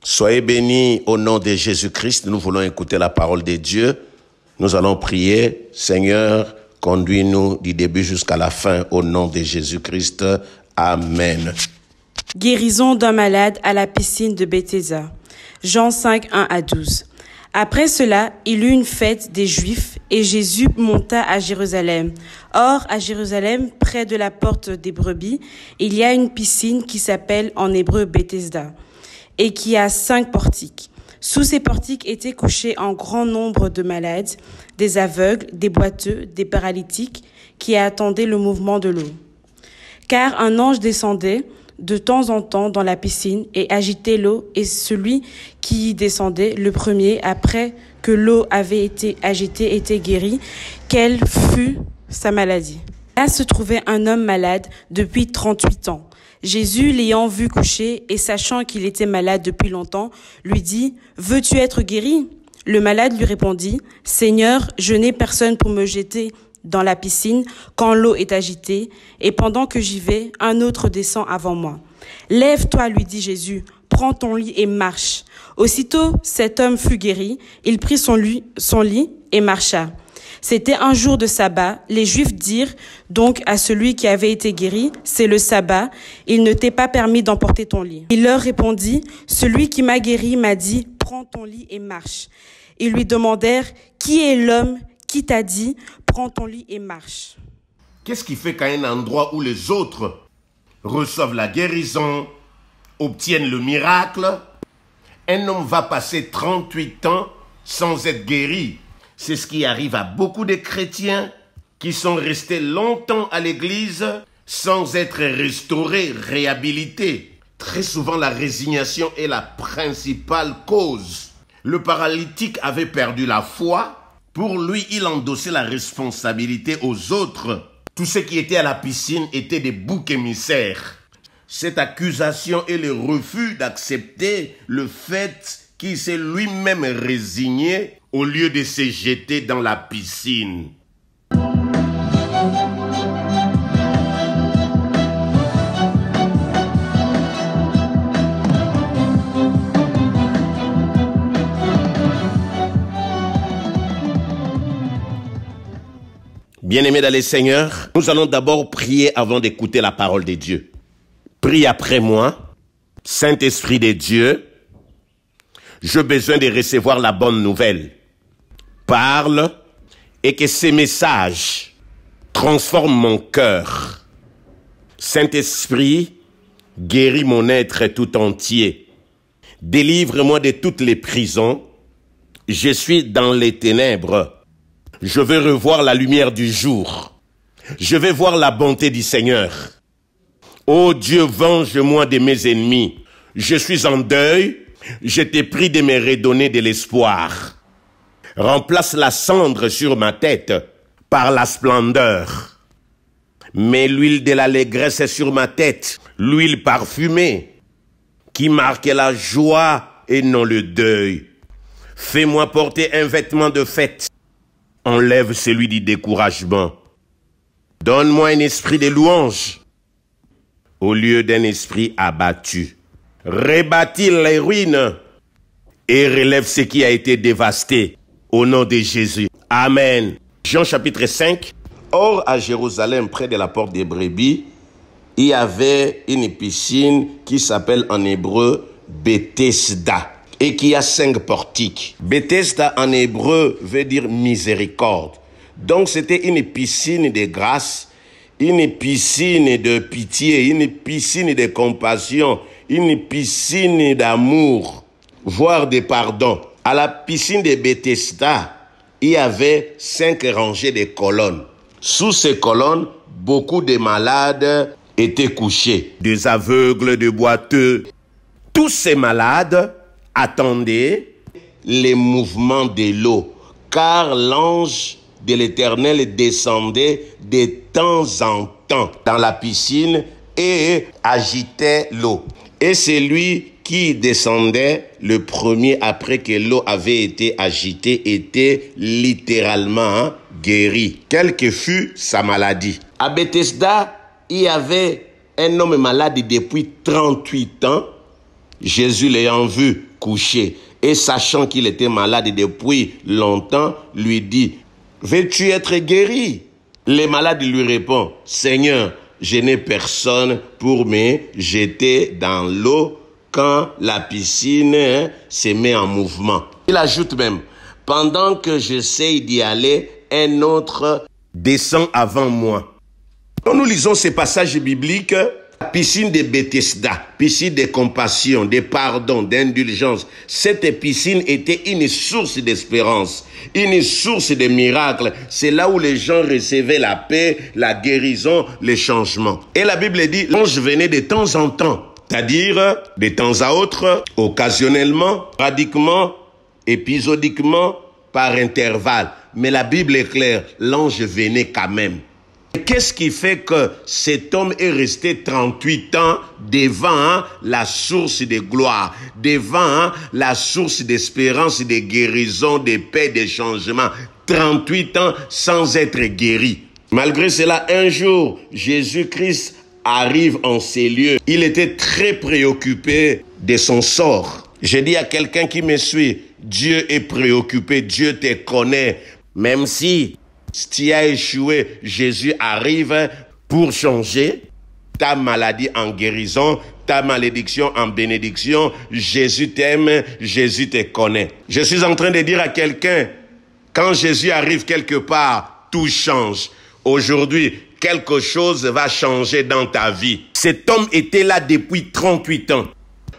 Soyez bénis au nom de Jésus-Christ. Nous voulons écouter la parole de Dieu. Nous allons prier. Seigneur, conduis-nous du début jusqu'à la fin au nom de Jésus-Christ. Amen. Guérison d'un malade à la piscine de Bethesda. Jean 5, 1 à 12. Après cela, il eut une fête des Juifs et Jésus monta à Jérusalem. Or, à Jérusalem, près de la porte des brebis, il y a une piscine qui s'appelle en hébreu Bethesda et qui a 5 portiques. Sous ces portiques étaient couchés un grand nombre de malades, des aveugles, des boiteux, des paralytiques, qui attendaient le mouvement de l'eau. Car un ange descendait de temps en temps dans la piscine et agitait l'eau, et celui qui y descendait le premier, après que l'eau avait été agitée, était guéri, quelle fût sa maladie. Là se trouvait un homme malade depuis 38 ans. Jésus, l'ayant vu coucher et sachant qu'il était malade depuis longtemps, lui dit « Veux-tu être guéri ?» Le malade lui répondit « Seigneur, je n'ai personne pour me jeter dans la piscine quand l'eau est agitée, et pendant que j'y vais, un autre descend avant moi. Lève-toi, lui dit Jésus, prends ton lit et marche. Aussitôt, cet homme fut guéri, il prit son lit et marcha. C'était un jour de sabbat. Les Juifs dirent donc à celui qui avait été guéri, c'est le sabbat, il ne t'est pas permis d'emporter ton lit. Il leur répondit, celui qui m'a guéri m'a dit, prends ton lit et marche. Ils lui demandèrent, qui est l'homme qui t'a dit, prends ton lit et marche? Qu'est-ce qui fait qu'à un endroit où les autres reçoivent la guérison, obtiennent le miracle, un homme va passer 38 ans sans être guéri? C'est ce qui arrive à beaucoup de chrétiens qui sont restés longtemps à l'église sans être restaurés, réhabilités. Très souvent, la résignation est la principale cause. Le paralytique avait perdu la foi. Pour lui, il endossait la responsabilité aux autres. Tous ceux qui étaient à la piscine étaient des boucs émissaires. Cette accusation et le refus d'accepter le fait qu'il s'est lui-même résigné au lieu de se jeter dans la piscine. Bien-aimés dans le Seigneur, nous allons d'abord prier avant d'écouter la parole de Dieu. Prie après moi. Saint-Esprit de Dieu, j'ai besoin de recevoir la bonne nouvelle. Parle et que ces messages transforment mon cœur. Saint-Esprit, guéris mon être tout entier. Délivre-moi de toutes les prisons. Je suis dans les ténèbres. Je veux revoir la lumière du jour. Je vais voir la bonté du Seigneur. Ô Dieu, venge-moi de mes ennemis. Je suis en deuil. Je t'ai prie de me redonner de l'espoir. Remplace la cendre sur ma tête par la splendeur. Mets l'huile de l'allégresse sur ma tête, l'huile parfumée, qui marque la joie et non le deuil. Fais-moi porter un vêtement de fête. Enlève celui du découragement. Donne-moi un esprit de louange au lieu d'un esprit abattu. Rebâtis les ruines et relève ce qui a été dévasté au nom de Jésus. Amen. Jean chapitre 5. Or, à Jérusalem, près de la porte des brebis, il y avait une piscine qui s'appelle en hébreu Bethesda et qui a 5 portiques. Bethesda en hébreu veut dire miséricorde. Donc c'était une piscine de grâce, une piscine de pitié, une piscine de compassion, une piscine d'amour, voire de pardon. À la piscine de Bethesda, il y avait 5 rangées de colonnes. Sous ces colonnes, beaucoup de malades étaient couchés. Des aveugles, des boiteux. Tous ces malades attendaient les mouvements de l'eau, car l'ange de l'Éternel descendait de temps en temps dans la piscine et agitait l'eau. Et c'est lui qui descendait le premier après que l'eau avait été agitée était littéralement guéri, quelle que fût sa maladie. À Bethesda, il y avait un homme malade depuis 38 ans Jésus l'ayant vu couché et sachant qu'il était malade depuis longtemps, lui dit, « Veux-tu être guéri ?» Le malade lui répond, « Seigneur, je n'ai personne pour me jeter dans l'eau quand la piscine se met en mouvement. » Il ajoute même, « Pendant que j'essaye d'y aller, un autre descend avant moi. » Quand nous lisons ces passages bibliques, la piscine de Bethesda, piscine de compassion, de pardon, d'indulgence, cette piscine était une source d'espérance, une source de miracles. C'est là où les gens recevaient la paix, la guérison, les changements. Et la Bible dit, l'ange venait de temps en temps, c'est-à-dire de temps à autre, occasionnellement, radiquement, épisodiquement, par intervalle. Mais la Bible est claire, l'ange venait quand même. Qu'est-ce qui fait que cet homme est resté 38 ans devant la source de gloire, devant la source d'espérance, de guérison, de paix, de changement, 38 ans sans être guéri. Malgré cela, un jour, Jésus-Christ arrive en ces lieux. Il était très préoccupé de son sort. Je dis à quelqu'un qui me suit, Dieu est préoccupé, Dieu te connaît, même si tu as échoué, Jésus arrive pour changer ta maladie en guérison, ta malédiction en bénédiction. Jésus t'aime, Jésus te connaît. Je suis en train de dire à quelqu'un, quand Jésus arrive quelque part, tout change. Aujourd'hui, quelque chose va changer dans ta vie. Cet homme était là depuis 38 ans.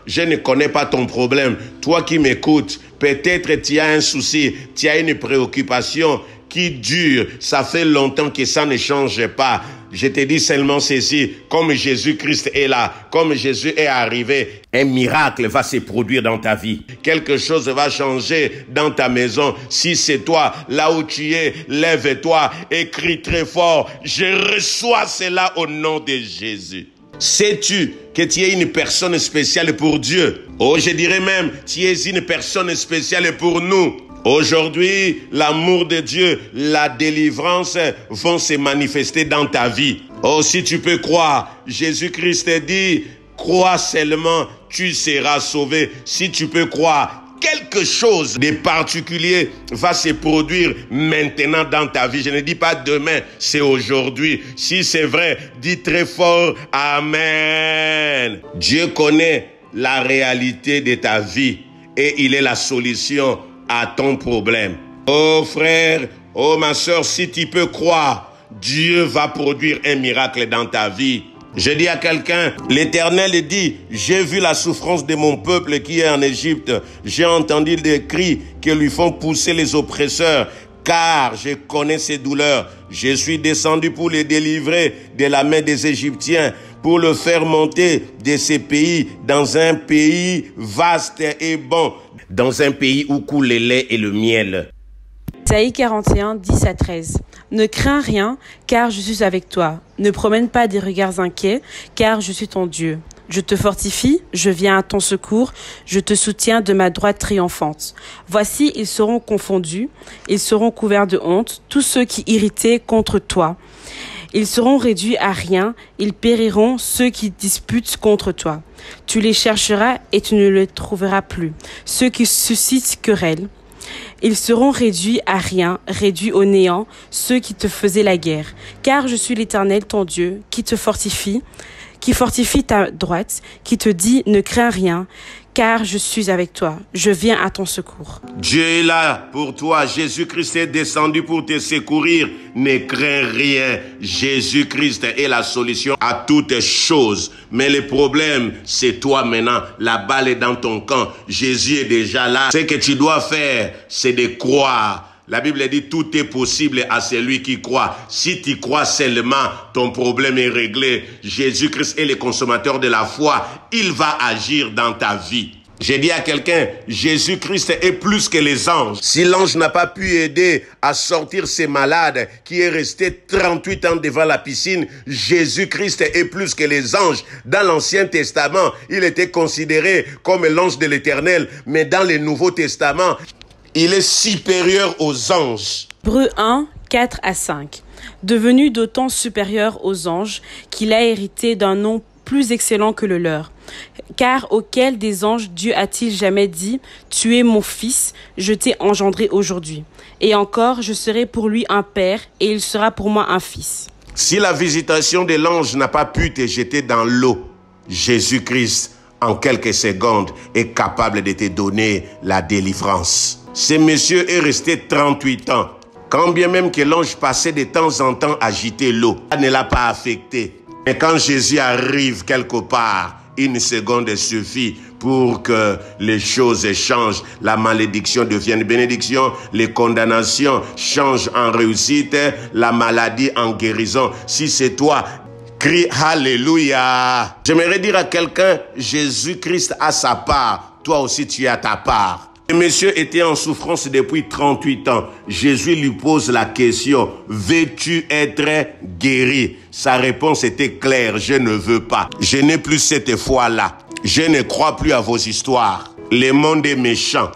Je ne connais pas ton problème. Toi qui m'écoutes, peut-être tu as un souci, tu as une préoccupation qui dure, ça fait longtemps que ça ne change pas. Je te dis seulement ceci, comme Jésus-Christ est là, comme Jésus est arrivé, un miracle va se produire dans ta vie. Quelque chose va changer dans ta maison. Si c'est toi, là où tu es, lève-toi et crie très fort, je reçois cela au nom de Jésus. Sais-tu que tu es une personne spéciale pour Dieu? Oh, je dirais même, tu es une personne spéciale pour nous. Aujourd'hui, l'amour de Dieu, la délivrance vont se manifester dans ta vie. Oh, si tu peux croire, Jésus-Christ dit, crois seulement, tu seras sauvé. Si tu peux croire, quelque chose de particulier va se produire maintenant dans ta vie. Je ne dis pas demain, c'est aujourd'hui. Si c'est vrai, dis très fort, Amen. Dieu connaît la réalité de ta vie et il est la solution à ton problème. Oh frère, oh ma soeur, si tu peux croire, Dieu va produire un miracle dans ta vie. Je dis à quelqu'un, l'Éternel dit, j'ai vu la souffrance de mon peuple qui est en Égypte. J'ai entendu des cris que lui font pousser les oppresseurs, car je connais ses douleurs. Je suis descendu pour les délivrer de la main des Égyptiens, pour le faire monter de ces pays dans un pays vaste et bon, dans un pays où coule le lait et le miel. Isaïe 41, 10 à 13. Ne crains rien, car je suis avec toi. Ne promène pas des regards inquiets, car je suis ton Dieu. Je te fortifie, je viens à ton secours, je te soutiens de ma droite triomphante. Voici, ils seront confondus, ils seront couverts de honte, tous ceux qui irritaient contre toi. Ils seront réduits à rien, ils périront ceux qui disputent contre toi. Tu les chercheras et tu ne les trouveras plus, ceux qui suscitent querelle. Ils seront réduits à rien, réduits au néant, ceux qui te faisaient la guerre. Car je suis l'Éternel, ton Dieu, qui te fortifie, qui fortifie ta droite, qui te dit ne crains rien, car je suis avec toi, je viens à ton secours. Dieu est là pour toi, Jésus-Christ est descendu pour te secourir, ne crains rien. Jésus-Christ est la solution à toutes choses. Mais le problème, c'est toi maintenant, la balle est dans ton camp, Jésus est déjà là. Ce que tu dois faire, c'est de croire. La Bible dit tout est possible à celui qui croit. Si tu crois seulement, ton problème est réglé. Jésus-Christ est le consommateur de la foi. Il va agir dans ta vie. J'ai dit à quelqu'un, Jésus-Christ est plus que les anges. Si l'ange n'a pas pu aider à sortir ces malades qui est resté 38 ans devant la piscine, Jésus-Christ est plus que les anges. Dans l'Ancien Testament, il était considéré comme l'ange de l'Éternel, mais dans le Nouveau Testament, il est supérieur aux anges. Hébreux 1, 4 à 5. Devenu d'autant supérieur aux anges qu'il a hérité d'un nom plus excellent que le leur. Car auquel des anges Dieu a-t-il jamais dit, « Tu es mon fils, je t'ai engendré aujourd'hui. » Et encore, je serai pour lui un père, et il sera pour moi un fils. Si la visitation de l'ange n'a pas pu te jeter dans l'eau, Jésus-Christ, en quelques secondes, est capable de te donner la délivrance. Ce monsieur est resté 38 ans. Quand bien même que l'ange passait de temps en temps à agiter l'eau, ça ne l'a pas affecté. Mais quand Jésus arrive quelque part, une seconde suffit pour que les choses changent. La malédiction devienne bénédiction, les condamnations changent en réussite, la maladie en guérison. Si c'est toi, crie Alléluia. J'aimerais dire à quelqu'un, Jésus-Christ a sa part, toi aussi tu as ta part. Le monsieur était en souffrance depuis 38 ans. Jésus lui pose la question, veux-tu être guéri? Sa réponse était claire, je ne veux pas. Je n'ai plus cette foi-là. Je ne crois plus à vos histoires. Le monde est méchant.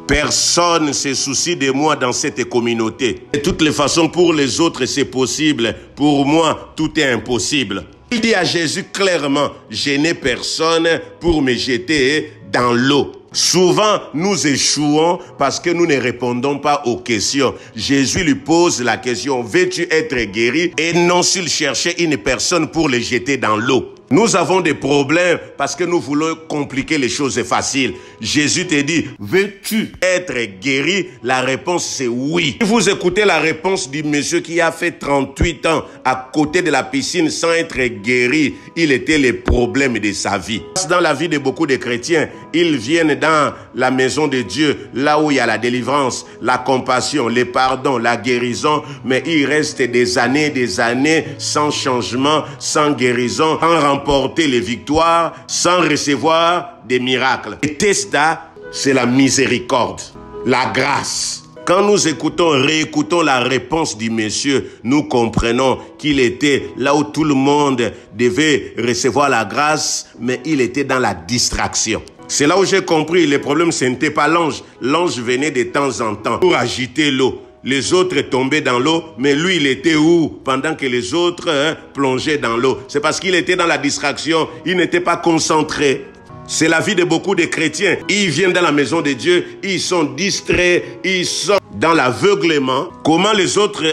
Personne ne se soucie de moi dans cette communauté. De toutes les façons, pour les autres, c'est possible. Pour moi, tout est impossible. Il dit à Jésus clairement, je n'ai personne pour me jeter dans l'eau. Souvent, nous échouons parce que nous ne répondons pas aux questions. Jésus lui pose la question, veux-tu être guéri? Et non s'il cherchait une personne pour le jeter dans l'eau. Nous avons des problèmes parce que nous voulons compliquer les choses faciles. Jésus te dit, veux-tu être guéri? La réponse c'est oui. Si vous écoutez la réponse du monsieur qui a fait 38 ans à côté de la piscine sans être guéri, il était le problème de sa vie. Dans la vie de beaucoup de chrétiens, ils viennent dans la maison de Dieu, là où il y a la délivrance, la compassion, le pardon, la guérison, mais il reste des années sans changement, sans guérison, sans remporter les victoires, sans recevoir des miracles. Et testa, c'est la miséricorde, la grâce. Quand nous écoutons, réécoutons la réponse du monsieur, nous comprenons qu'il était là où tout le monde devait recevoir la grâce, mais il était dans la distraction. C'est là où j'ai compris, le problème ce n'était pas l'ange. L'ange venait de temps en temps pour agiter l'eau. Les autres tombaient dans l'eau, mais lui, il était où? Pendant que les autres plongeaient dans l'eau. C'est parce qu'il était dans la distraction, il n'était pas concentré. C'est la vie de beaucoup de chrétiens. Ils viennent dans la maison de Dieu, ils sont distraits, ils sont dans l'aveuglement. Comment les autres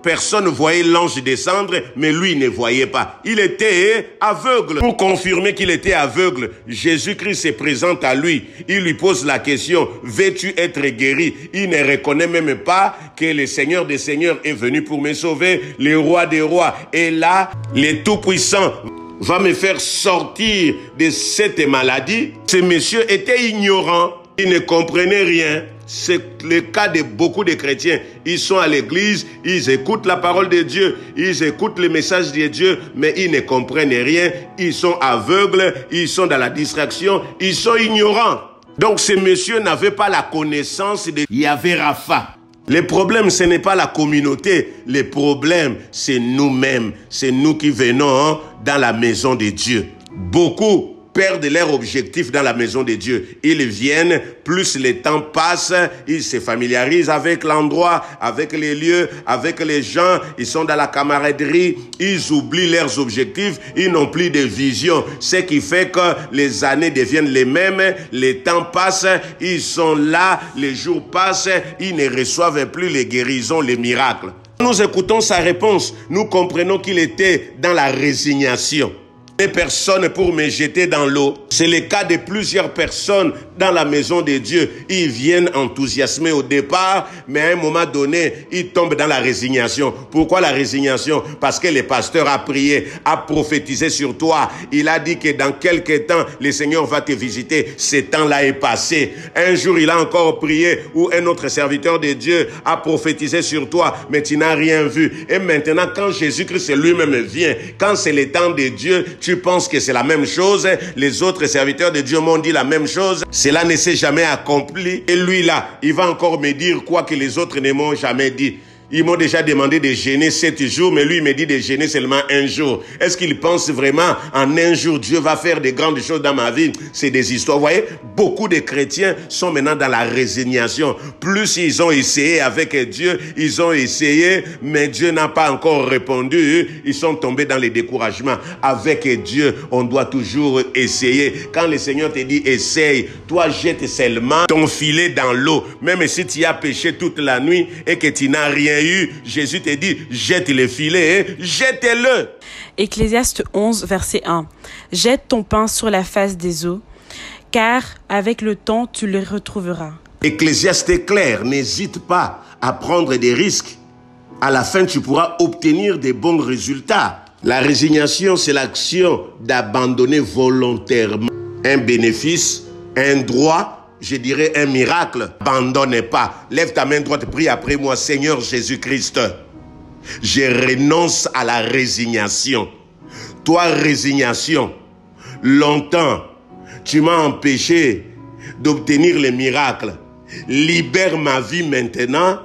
personnes voyaient l'ange descendre, mais lui ne voyait pas. Il était aveugle. Pour confirmer qu'il était aveugle, Jésus-Christ se présente à lui. Il lui pose la question, veux-tu être guéri? Il ne reconnaît même pas que le Seigneur des Seigneurs est venu pour me sauver. Le Roi des Rois est là, le Tout-Puissant va me faire sortir de cette maladie. Ce monsieur était ignorant, il ne comprenait rien. C'est le cas de beaucoup de chrétiens. Ils sont à l'église, ils écoutent la parole de Dieu, ils écoutent le message de Dieu, mais ils ne comprennent rien. Ils sont aveugles, ils sont dans la distraction, ils sont ignorants. Donc ce monsieur n'avait pas la connaissance de Yahvé Rapha. Le problème, ce n'est pas la communauté. Le problème, c'est nous-mêmes. C'est nous qui venons dans la maison de Dieu. Beaucoup perdent leur objectif dans la maison de Dieu. Ils viennent, plus le temps passe, ils se familiarisent avec l'endroit, avec les lieux, avec les gens, ils sont dans la camaraderie, ils oublient leurs objectifs, ils n'ont plus de vision. Ce qui fait que les années deviennent les mêmes, le temps passe, ils sont là, les jours passent, ils ne reçoivent plus les guérisons, les miracles. Nous écoutons sa réponse, nous comprenons qu'il était dans la résignation. Des personnes pour me jeter dans l'eau. C'est le cas de plusieurs personnes dans la maison de Dieu. Ils viennent enthousiasmés au départ, mais à un moment donné, ils tombent dans la résignation. Pourquoi la résignation? Parce que le pasteur a prié, a prophétisé sur toi. Il a dit que dans quelques temps, le Seigneur va te visiter. Ce temps-là est passé. Un jour, il a encore prié ou un autre serviteur de Dieu a prophétisé sur toi, mais tu n'as rien vu. Et maintenant, quand Jésus-Christ lui-même vient, quand c'est le temps de Dieu, tu penses que c'est la même chose. Les autres serviteurs de Dieu m'ont dit la même chose. Cela ne s'est jamais accompli. Et lui là, il va encore me dire quoi que les autres ne m'ont jamais dit. Ils m'ont déjà demandé de jeûner 7 jours, mais lui, il me dit de jeûner seulement 1 jour. Est-ce qu'il pense vraiment en 1 jour, Dieu va faire de grandes choses dans ma vie? C'est des histoires. Vous voyez, beaucoup de chrétiens sont maintenant dans la résignation. Plus ils ont essayé avec Dieu, ils ont essayé, mais Dieu n'a pas encore répondu. Ils sont tombés dans le découragement. Avec Dieu, on doit toujours essayer. Quand le Seigneur te dit essaye, toi jette seulement ton filet dans l'eau. Même si tu as péché toute la nuit et que tu n'as rien eu, Jésus te dit, jette le filet, jette-le. Ecclésiaste 11, verset 1. Jette ton pain sur la face des eaux, car avec le temps, tu le retrouveras. Ecclésiaste est clair, n'hésite pas à prendre des risques. À la fin, tu pourras obtenir des bons résultats. La résignation, c'est l'action d'abandonner volontairement un bénéfice, un droit, je dirais un miracle. Abandonne pas. Lève ta main droite, prie après moi. Seigneur Jésus-Christ, je renonce à la résignation. Toi, résignation, longtemps, tu m'as empêché d'obtenir les miracles. Libère ma vie maintenant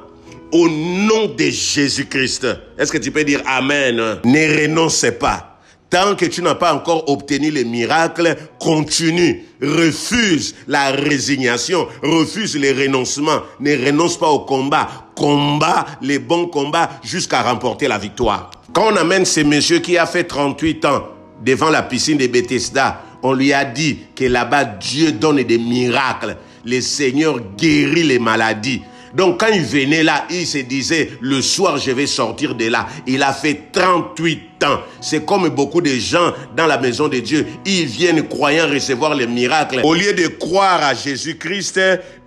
au nom de Jésus-Christ. Est-ce que tu peux dire Amen? Ne renonce pas. Tant que tu n'as pas encore obtenu les miracles, continue. Refuse la résignation, refuse les renoncements. Ne renonce pas au combat. Combat les bons combats jusqu'à remporter la victoire. Quand on amène ce monsieur qui a fait 38 ans devant la piscine de Bethesda, on lui a dit que là-bas, Dieu donne des miracles. Le Seigneur guérit les maladies. Donc quand il venait là, il se disait, le soir je vais sortir de là. Il a fait 38 ans. C'est comme beaucoup de gens dans la maison de Dieu. Ils viennent croyant recevoir les miracles. Au lieu de croire à Jésus-Christ,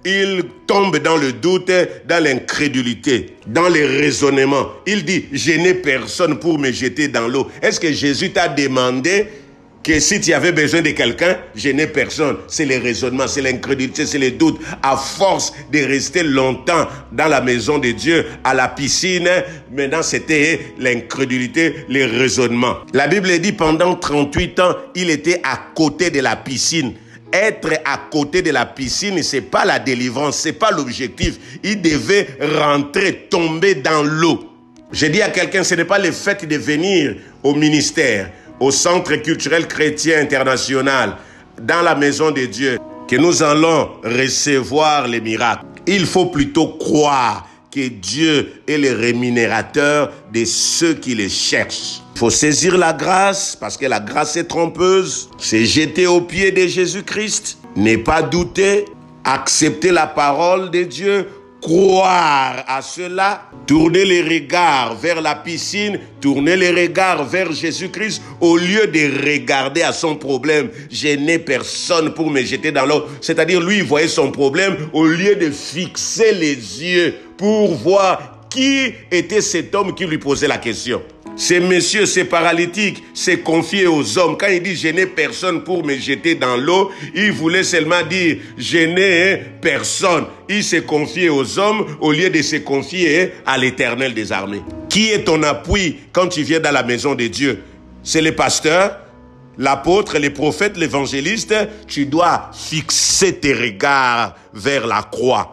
ils tombent dans le doute, dans l'incrédulité, dans les raisonnements. Il dit, je n'ai personne pour me jeter dans l'eau. Est-ce que Jésus t'a demandé que si tu avais besoin de quelqu'un, je n'ai personne? C'est les raisonnements, c'est l'incrédulité, c'est les doutes. À force de rester longtemps dans la maison de Dieu, à la piscine, maintenant c'était l'incrédulité, les raisonnements. La Bible dit pendant 38 ans, il était à côté de la piscine. Être à côté de la piscine, c'est pas la délivrance, c'est pas l'objectif. Il devait rentrer, tomber dans l'eau. Je dis à quelqu'un, ce n'est pas le fait de venir au ministère, au Centre culturel chrétien international, dans la maison de Dieu, que nous allons recevoir les miracles. Il faut plutôt croire que Dieu est le rémunérateur de ceux qui les cherchent. Il faut saisir la grâce, parce que la grâce est trompeuse. C'est jeter aux pieds de Jésus-Christ, ne pas douter, accepter la parole de Dieu, croire à cela, tourner les regards vers la piscine, tourner les regards vers Jésus-Christ, au lieu de regarder à son problème. Je n'ai personne pour me jeter dans l'eau. C'est-à-dire, lui, il voyait son problème, au lieu de fixer les yeux pour voir qui était cet homme qui lui posait la question. Ce monsieur, ce paralytique, s'est confié aux hommes. Quand il dit « je n'ai personne pour me jeter dans l'eau », il voulait seulement dire « je n'ai personne ». Il s'est confié aux hommes au lieu de se confier à l'Éternel des armées. Qui est ton appui quand tu viens dans la maison de Dieu? C'est le pasteur, l'apôtre, les prophètes, l'évangéliste. Tu dois fixer tes regards vers la croix.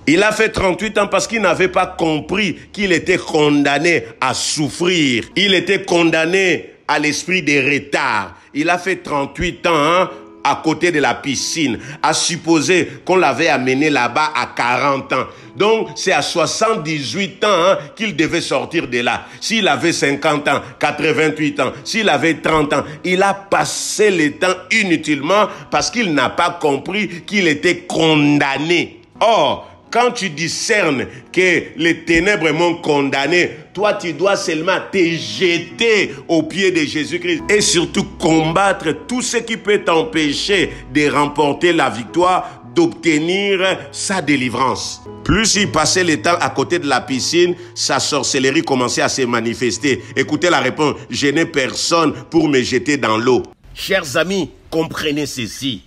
Il a fait 38 ans parce qu'il n'avait pas compris qu'il était condamné à souffrir. Il était condamné à l'esprit de retard. Il a fait 38 ans à côté de la piscine, à supposer qu'on l'avait amené là-bas à 40 ans. Donc, c'est à 78 ans qu'il devait sortir de là. S'il avait 50 ans, 88 ans, s'il avait 30 ans, il a passé le temps inutilement parce qu'il n'a pas compris qu'il était condamné. Or, quand tu discernes que les ténèbres m'ont condamné, toi tu dois seulement te jeter aux pieds de Jésus-Christ et surtout combattre tout ce qui peut t'empêcher de remporter la victoire, d'obtenir sa délivrance. Plus il passait le temps à côté de la piscine, sa sorcellerie commençait à se manifester. Écoutez la réponse, je n'ai personne pour me jeter dans l'eau. Chers amis, comprenez ceci.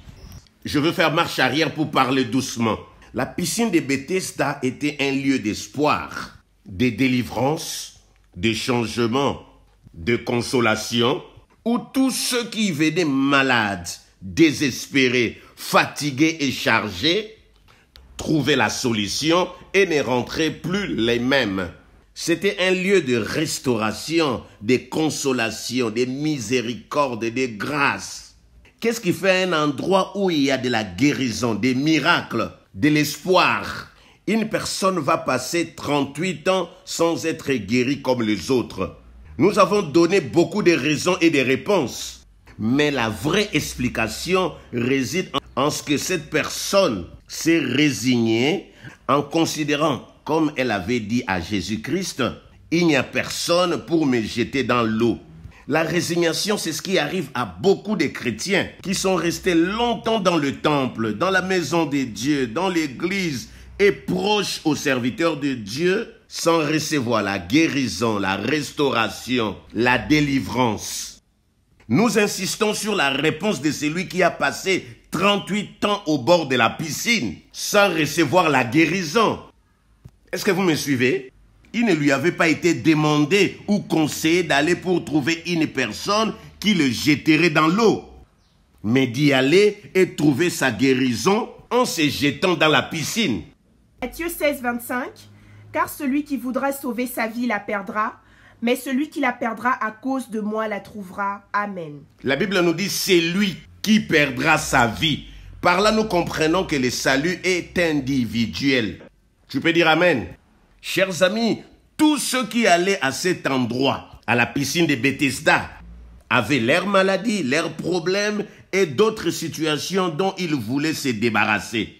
Je veux faire marche arrière pour parler doucement. La piscine de Bethesda était un lieu d'espoir, de délivrance, de changement, de consolation, où tous ceux qui venaient malades, désespérés, fatigués et chargés, trouvaient la solution et ne rentraient plus les mêmes. C'était un lieu de restauration, de consolation, de miséricorde, de grâce. Qu'est-ce qui fait un endroit où il y a de la guérison, des miracles, de l'espoir? Une personne va passer 38 ans sans être guérie comme les autres. Nous avons donné beaucoup de raisons et de réponses. Mais la vraie explication réside en ce que cette personne s'est résignée en considérant, comme elle avait dit à Jésus-Christ, « Il n'y a personne pour me jeter dans l'eau ». La résignation, c'est ce qui arrive à beaucoup de chrétiens qui sont restés longtemps dans le temple, dans la maison de Dieu, dans l'église et proches aux serviteurs de Dieu sans recevoir la guérison, la restauration, la délivrance. Nous insistons sur la réponse de celui qui a passé 38 ans au bord de la piscine sans recevoir la guérison. Est-ce que vous me suivez? Il ne lui avait pas été demandé ou conseillé d'aller pour trouver une personne qui le jetterait dans l'eau, mais d'y aller et trouver sa guérison en se jetant dans la piscine. Matthieu 16, 25. Car celui qui voudra sauver sa vie la perdra, mais celui qui la perdra à cause de moi la trouvera. Amen. La Bible nous dit c'est lui qui perdra sa vie. Par là, nous comprenons que le salut est individuel. Tu peux dire Amen. Chers amis, tous ceux qui allaient à cet endroit, à la piscine de Bethesda, avaient leurs maladies, leurs problèmes et d'autres situations dont ils voulaient se débarrasser.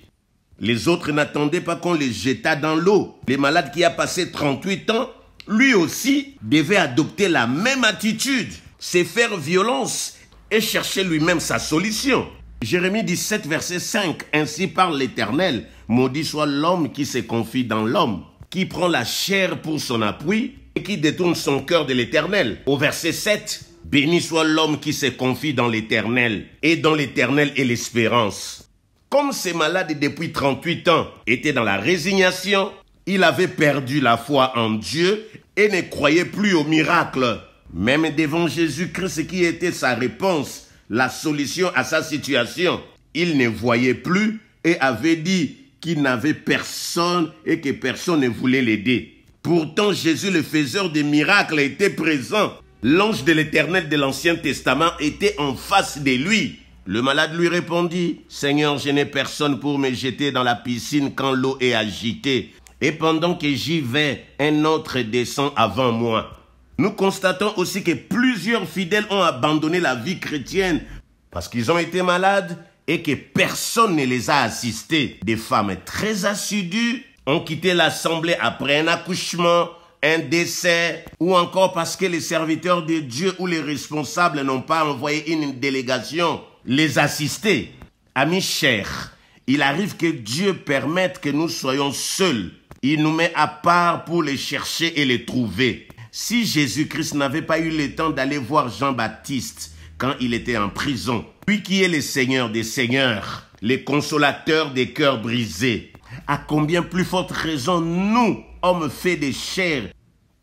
Les autres n'attendaient pas qu'on les jetât dans l'eau. Le malade qui a passé 38 ans, lui aussi, devait adopter la même attitude, se faire violence et chercher lui-même sa solution. Jérémie 17, verset 5, « Ainsi parle l'Éternel, maudit soit l'homme qui se confie dans l'homme, qui prend la chair pour son appui et qui détourne son cœur de l'Éternel. » Au verset 7, « Béni soit l'homme qui se confie dans l'Éternel, et dans l'Éternel est l'espérance. » Comme ces malades depuis 38 ans étaient dans la résignation, il avait perdu la foi en Dieu et ne croyait plus aux miracles. Même devant Jésus-Christ qui était sa réponse, la solution à sa situation, il ne voyait plus et avait dit qu'il n'avait personne et que personne ne voulait l'aider. Pourtant, Jésus, le faiseur des miracles, était présent. L'ange de l'Éternel de l'Ancien Testament était en face de lui. Le malade lui répondit, « Seigneur, je n'ai personne pour me jeter dans la piscine quand l'eau est agitée. Et pendant que j'y vais, un autre descend avant moi. » Nous constatons aussi que plusieurs fidèles ont abandonné la vie chrétienne parce qu'ils ont été malades et que personne ne les a assistés. Des femmes très assidues ont quitté l'assemblée après un accouchement, un décès, ou encore parce que les serviteurs de Dieu ou les responsables n'ont pas envoyé une délégation les assister. Amis chers, il arrive que Dieu permette que nous soyons seuls. Il nous met à part pour les chercher et les trouver. Si Jésus-Christ n'avait pas eu le temps d'aller voir Jean-Baptiste quand il était en prison, lui qui est le Seigneur des Seigneurs, le consolateur des cœurs brisés, à combien plus forte raison nous, hommes faits de chair.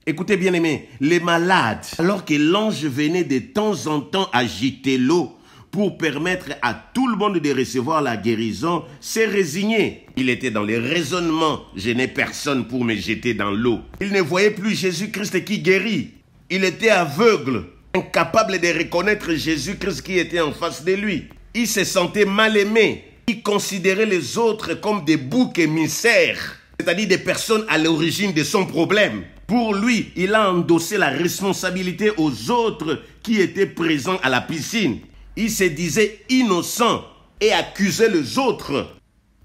Écoutez bien aimés, les malades, alors que l'ange venait de temps en temps agiter l'eau, pour permettre à tout le monde de recevoir la guérison, s'est résigné. Il était dans les raisonnements. Je n'ai personne pour me jeter dans l'eau. Il ne voyait plus Jésus-Christ qui guérit. Il était aveugle, incapable de reconnaître Jésus-Christ qui était en face de lui. Il se sentait mal aimé. Il considérait les autres comme des boucs émissaires, c'est-à-dire des personnes à l'origine de son problème. Pour lui, il a endossé la responsabilité aux autres qui étaient présents à la piscine. Il se disait innocent et accusait les autres.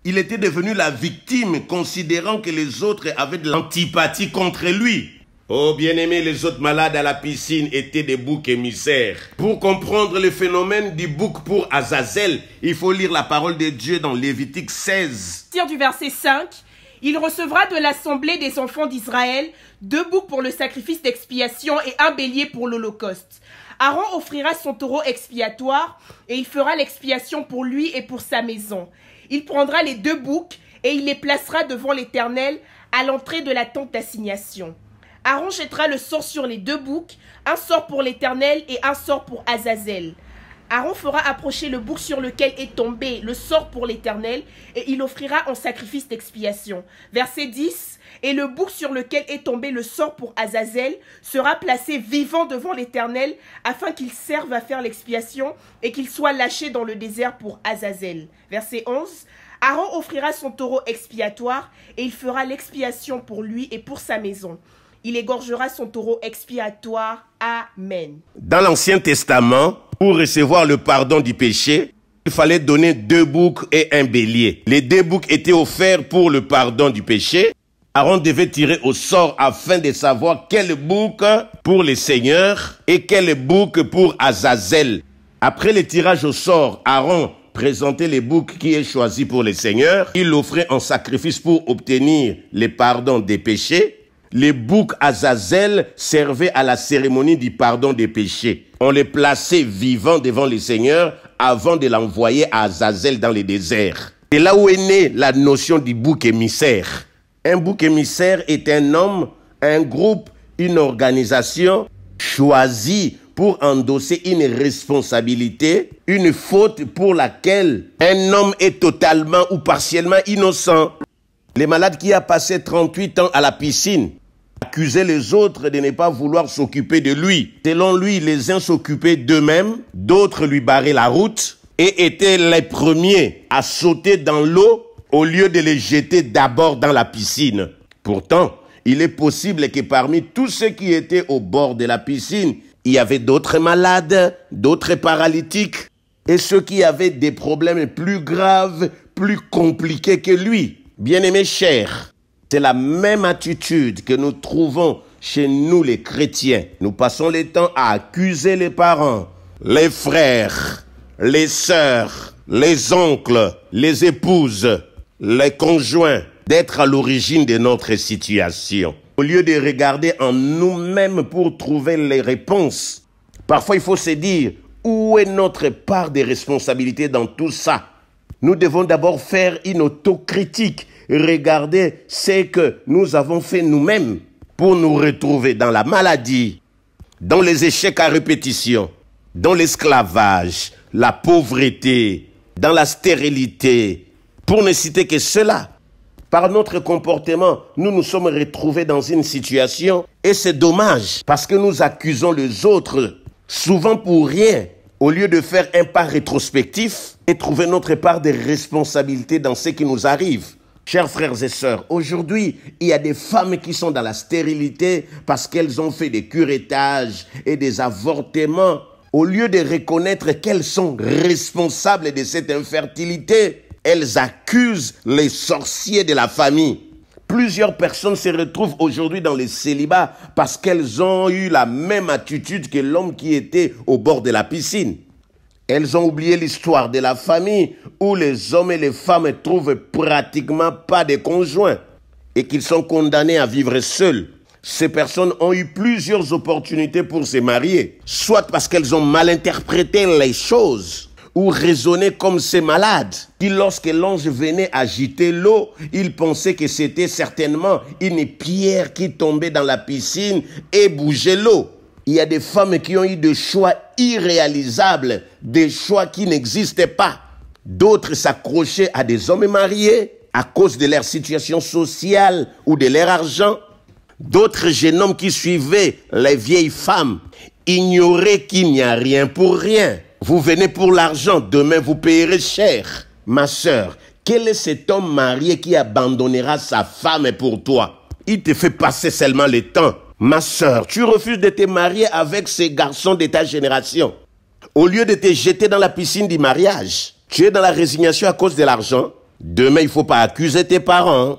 Il était devenu la victime, considérant que les autres avaient de l'antipathie contre lui. Oh bien-aimé, les autres malades à la piscine étaient des boucs émissaires. Pour comprendre le phénomène du bouc pour Azazel, il faut lire la parole de Dieu dans Lévitique 16. Du verset 5, « Il recevra de l'assemblée des enfants d'Israël 2 boucs pour le sacrifice d'expiation et 1 bélier pour l'holocauste. Aaron offrira son taureau expiatoire et il fera l'expiation pour lui et pour sa maison. Il prendra les 2 boucs et il les placera devant l'Éternel à l'entrée de la tente d'assignation. Aaron jettera le sort sur les 2 boucs, un sort pour l'Éternel et un sort pour Azazel. Aaron fera approcher le bouc sur lequel est tombé le sort pour l'Éternel, et il offrira en sacrifice d'expiation. Verset 10. Et le bouc sur lequel est tombé le sort pour Azazel sera placé vivant devant l'Éternel, afin qu'il serve à faire l'expiation et qu'il soit lâché dans le désert pour Azazel. Verset 11. Aaron offrira son taureau expiatoire, et il fera l'expiation pour lui et pour sa maison. Il égorgera son taureau expiatoire. Amen. Dans l'Ancien Testament, pour recevoir le pardon du péché, il fallait donner 2 boucs et un bélier. Les 2 boucs étaient offerts pour le pardon du péché. Aaron devait tirer au sort afin de savoir quel bouc pour les seigneurs et quel bouc pour Azazel. Après le tirage au sort, Aaron présentait les boucs qui est choisi pour les seigneurs. Il l'offrait en sacrifice pour obtenir le pardon des péchés. Les boucs Azazel servaient à la cérémonie du pardon des péchés. On les plaçait vivants devant les seigneurs avant de l'envoyer à Azazel dans les déserts. C'est là où est née la notion du bouc émissaire. Un bouc émissaire est un homme, un groupe, une organisation choisie pour endosser une responsabilité, une faute pour laquelle un homme est totalement ou partiellement innocent. Les malades qui a passé 38 ans à la piscine accusaient les autres de ne pas vouloir s'occuper de lui. Selon lui, les uns s'occupaient d'eux-mêmes, d'autres lui barraient la route et étaient les premiers à sauter dans l'eau au lieu de les jeter d'abord dans la piscine. Pourtant, il est possible que parmi tous ceux qui étaient au bord de la piscine, il y avait d'autres malades, d'autres paralytiques et ceux qui avaient des problèmes plus graves, plus compliqués que lui. Bien-aimés chers, c'est la même attitude que nous trouvons chez nous les chrétiens. Nous passons le temps à accuser les parents, les frères, les sœurs, les oncles, les épouses, les conjoints d'être à l'origine de notre situation. Au lieu de regarder en nous-mêmes pour trouver les réponses, parfois il faut se dire, où est notre part de responsabilité dans tout ça? Nous devons d'abord faire une autocritique, regarder ce que nous avons fait nous-mêmes pour nous retrouver dans la maladie, dans les échecs à répétition, dans l'esclavage, la pauvreté, dans la stérilité, pour ne citer que cela. Par notre comportement, nous nous sommes retrouvés dans une situation et c'est dommage parce que nous accusons les autres souvent pour rien. Au lieu de faire un pas rétrospectif et trouver notre part de responsabilité dans ce qui nous arrive. Chers frères et sœurs, aujourd'hui, il y a des femmes qui sont dans la stérilité parce qu'elles ont fait des curettages et des avortements. Au lieu de reconnaître qu'elles sont responsables de cette infertilité, elles accusent les sorciers de la famille. Plusieurs personnes se retrouvent aujourd'hui dans les célibats parce qu'elles ont eu la même attitude que l'homme qui était au bord de la piscine. Elles ont oublié l'histoire de la famille où les hommes et les femmes ne trouvent pratiquement pas de conjoints et qu'ils sont condamnés à vivre seuls. Ces personnes ont eu plusieurs opportunités pour se marier, soit parce qu'elles ont mal interprété les choses, ou raisonner comme ces malades, qui lorsque l'ange venait agiter l'eau, ils pensaient que c'était certainement une pierre qui tombait dans la piscine et bougeait l'eau. Il y a des femmes qui ont eu des choix irréalisables, des choix qui n'existaient pas. D'autres s'accrochaient à des hommes mariés à cause de leur situation sociale ou de leur argent. D'autres jeunes hommes qui suivaient les vieilles femmes ignoraient qu'il n'y a rien pour rien. Vous venez pour l'argent, demain vous payerez cher. Ma sœur, quel est cet homme marié qui abandonnera sa femme pour toi? Il te fait passer seulement le temps. Ma sœur, tu refuses de te marier avec ces garçons de ta génération. Au lieu de te jeter dans la piscine du mariage, tu es dans la résignation à cause de l'argent. Demain, il ne faut pas accuser tes parents.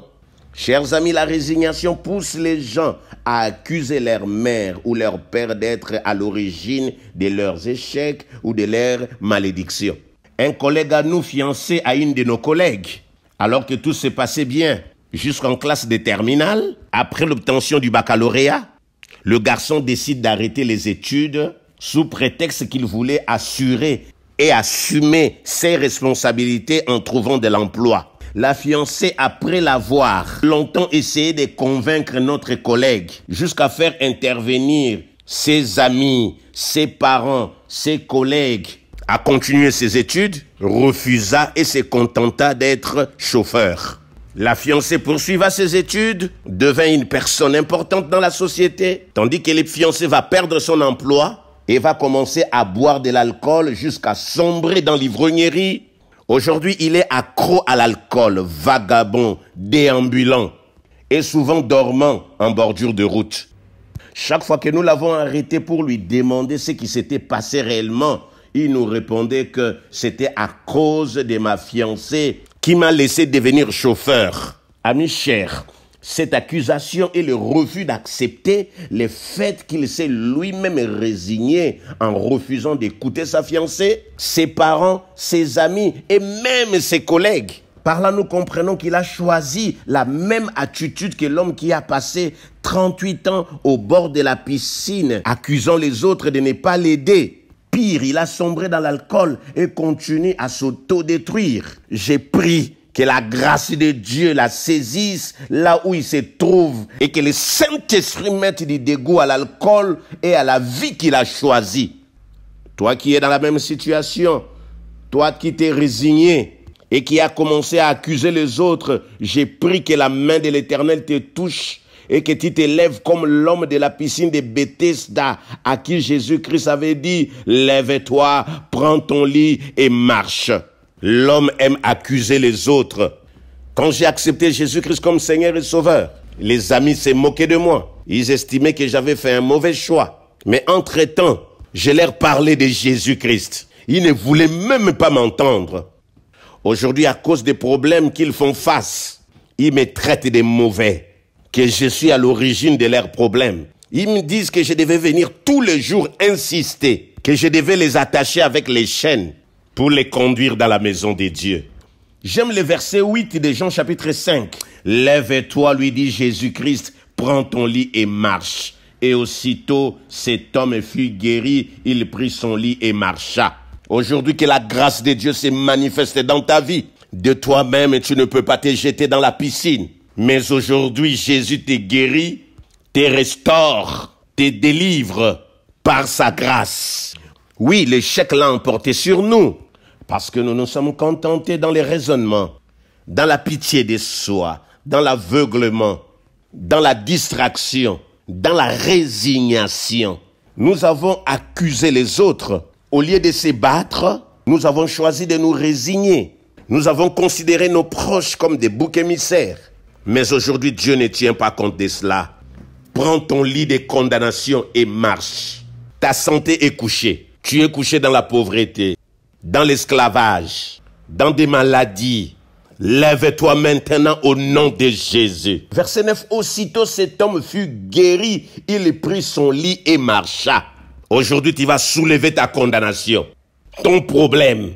Chers amis, la résignation pousse les gens à accuser leur mère ou leur père d'être à l'origine de leurs échecs ou de leurs malédictions. Un collègue à nous fiancé à une de nos collègues, alors que tout se passait bien jusqu'en classe de terminale, après l'obtention du baccalauréat, le garçon décide d'arrêter les études sous prétexte qu'il voulait assurer et assumer ses responsabilités en trouvant de l'emploi. La fiancée, après l'avoir longtemps essayé de convaincre notre collègue, jusqu'à faire intervenir ses amis, ses parents, ses collègues, a continué ses études, refusa et se contenta d'être chauffeur. La fiancée poursuivra ses études, devint une personne importante dans la société, tandis que le fiancé va perdre son emploi et va commencer à boire de l'alcool jusqu'à sombrer dans l'ivrognerie. Aujourd'hui, il est accro à l'alcool, vagabond, déambulant et souvent dormant en bordure de route. Chaque fois que nous l'avons arrêté pour lui demander ce qui s'était passé réellement, il nous répondait que c'était à cause de ma fiancée qui m'a laissé devenir chauffeur. Amis chers, cette accusation et le refus d'accepter le fait qu'il s'est lui-même résigné en refusant d'écouter sa fiancée, ses parents, ses amis et même ses collègues. Par là, nous comprenons qu'il a choisi la même attitude que l'homme qui a passé 38 ans au bord de la piscine, accusant les autres de ne pas l'aider. Pire, il a sombré dans l'alcool et continue à s'autodétruire. J'ai prié que la grâce de Dieu la saisisse là où il se trouve et que le Saint-Esprit mette du dégoût à l'alcool et à la vie qu'il a choisie. Toi qui es dans la même situation, toi qui t'es résigné et qui a commencé à accuser les autres, j'ai prié que la main de l'Éternel te touche et que tu t'élèves comme l'homme de la piscine de Bethesda à qui Jésus-Christ avait dit « Lève-toi, prends ton lit et marche ». L'homme aime accuser les autres. Quand j'ai accepté Jésus-Christ comme Seigneur et Sauveur, les amis se moquaient de moi. Ils estimaient que j'avais fait un mauvais choix. Mais entre-temps, je leur parlais de Jésus-Christ. Ils ne voulaient même pas m'entendre. Aujourd'hui, à cause des problèmes qu'ils font face, ils me traitent de mauvais, que je suis à l'origine de leurs problèmes. Ils me disent que je devais venir tous les jours insister, que je devais les attacher avec les chaînes pour les conduire dans la maison de Dieu. J'aime le verset 8 de Jean chapitre 5. « Lève-toi, lui dit Jésus-Christ, prends ton lit et marche. » Et aussitôt, cet homme fut guéri, il prit son lit et marcha. Aujourd'hui, que la grâce de Dieu se manifeste dans ta vie. De toi-même, tu ne peux pas te jeter dans la piscine. Mais aujourd'hui, Jésus te guérit, te restaure, te délivre par sa grâce. Oui, l'échec l'a emporté sur nous, parce que nous nous sommes contentés dans les raisonnements, dans la pitié de soi, dans l'aveuglement, dans la distraction, dans la résignation. Nous avons accusé les autres. Au lieu de se battre, nous avons choisi de nous résigner. Nous avons considéré nos proches comme des boucs émissaires. Mais aujourd'hui, Dieu ne tient pas compte de cela. Prends ton lit de condamnation et marche. Ta santé est couchée. Tu es couché dans la pauvreté, dans l'esclavage, dans des maladies. Lève-toi maintenant au nom de Jésus. Verset 9. Aussitôt cet homme fut guéri, il prit son lit et marcha. Aujourd'hui, tu vas soulever ta condamnation, ton problème,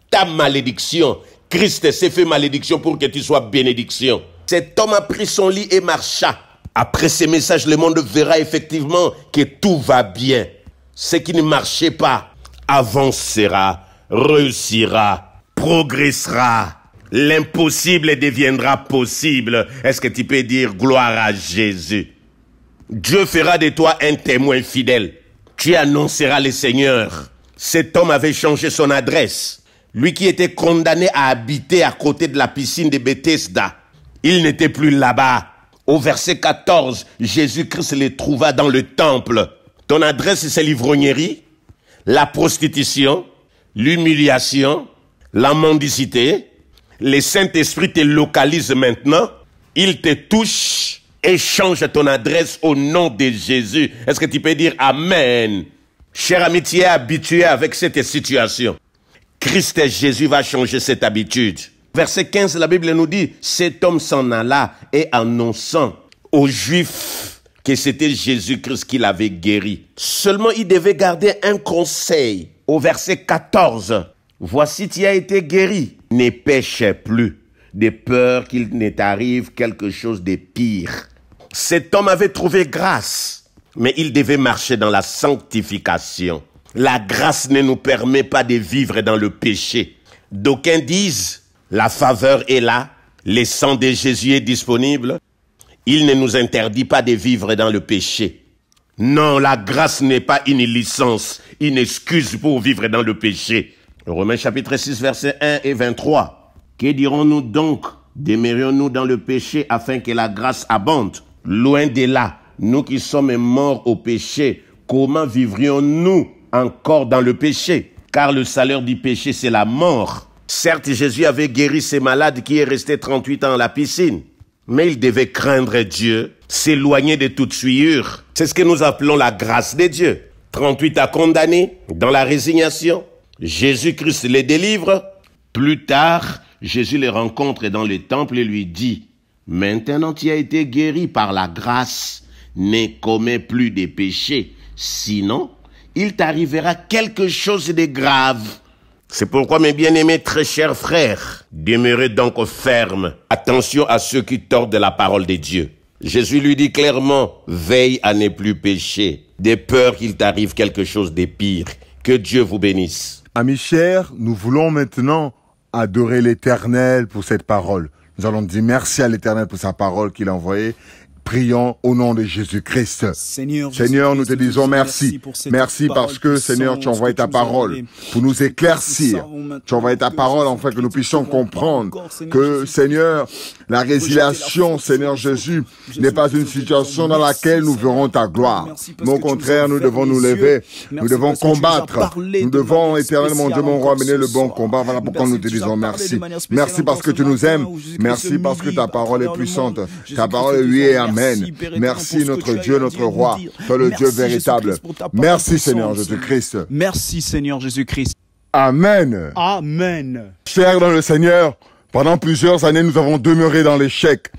ta malédiction. Christ s'est fait malédiction pour que tu sois bénédiction. Cet homme a pris son lit et marcha. Après ces messages, le monde verra effectivement que tout va bien. Ce qui ne marchait pas avancera, réussira, progressera. L'impossible deviendra possible. Est-ce que tu peux dire gloire à Jésus? Dieu fera de toi un témoin fidèle. Tu annonceras le Seigneur. Cet homme avait changé son adresse. Lui qui était condamné à habiter à côté de la piscine de Bethesda, il n'était plus là-bas. Au verset 14, Jésus-Christ le trouva dans le temple. Ton adresse, c'est l'ivrognerie, la prostitution, l'humiliation, la mendicité. Le Saint-Esprit te localise maintenant. Il te touche et change ton adresse au nom de Jésus. Est-ce que tu peux dire Amen? Cher ami, tu es habitué avec cette situation. Christ et Jésus va changer cette habitude. Verset 15, la Bible nous dit, cet homme s'en alla et annonçant aux Juifs que c'était Jésus-Christ qui l'avait guéri. Seulement, il devait garder un conseil. Au verset 14, voici, tu as été guéri. Ne pêche plus, de peur qu'il ne t'arrive quelque chose de pire. Cet homme avait trouvé grâce, mais il devait marcher dans la sanctification. La grâce ne nous permet pas de vivre dans le péché. D'aucuns disent, la faveur est là, le sang de Jésus est disponible. Il ne nous interdit pas de vivre dans le péché. Non, la grâce n'est pas une licence, une excuse pour vivre dans le péché. Romains chapitre 6, versets 1 et 23. Que dirons-nous donc? Demeurions-nous dans le péché afin que la grâce abonde? Loin de là, nous qui sommes morts au péché, comment vivrions-nous encore dans le péché? Car le salaire du péché, c'est la mort. Certes, Jésus avait guéri ces malades qui est resté 38 ans à la piscine. Mais il devait craindre Dieu, s'éloigner de toute souillure. C'est ce que nous appelons la grâce de Dieu. 38 à condamner dans la résignation. Jésus-Christ les délivre. Plus tard, Jésus les rencontre dans le temple et lui dit, « Maintenant tu as été guéri par la grâce, ne commets plus de péchés, sinon il t'arrivera quelque chose de grave. » C'est pourquoi, mes bien-aimés, très chers frères, demeurez donc fermes. Attention à ceux qui tordent la parole de Dieu. Jésus lui dit clairement, veille à ne plus pécher, de peur qu'il t'arrive quelque chose de pire. Que Dieu vous bénisse. Amis chers, nous voulons maintenant adorer l'Éternel pour cette parole. Nous allons dire merci à l'Éternel pour sa parole qu'il a envoyée. Prions au nom de Jésus-Christ. Seigneur, nous te disons merci. Merci parce que, Seigneur, tu as envoyé ta parole pour nous éclaircir. Tu as envoyé ta parole afin que nous puissions comprendre que, Seigneur, la résiliation, Seigneur Jésus, n'est pas une situation dans laquelle nous verrons ta gloire. Mais au contraire, nous devons nous lever. Nous devons combattre. Nous devons, Éternel, mon Dieu, mon roi, mener le bon combat. Voilà pourquoi nous te disons merci. Merci parce que tu nous aimes. Merci parce que ta parole est puissante. Ta parole est oui et amen. Merci notre Dieu, notre roi, toi le Dieu véritable. Merci Seigneur Jésus-Christ. Merci Seigneur Jésus-Christ. Amen. Amen. Chers dans le Seigneur, pendant plusieurs années, nous avons demeuré dans l'échec.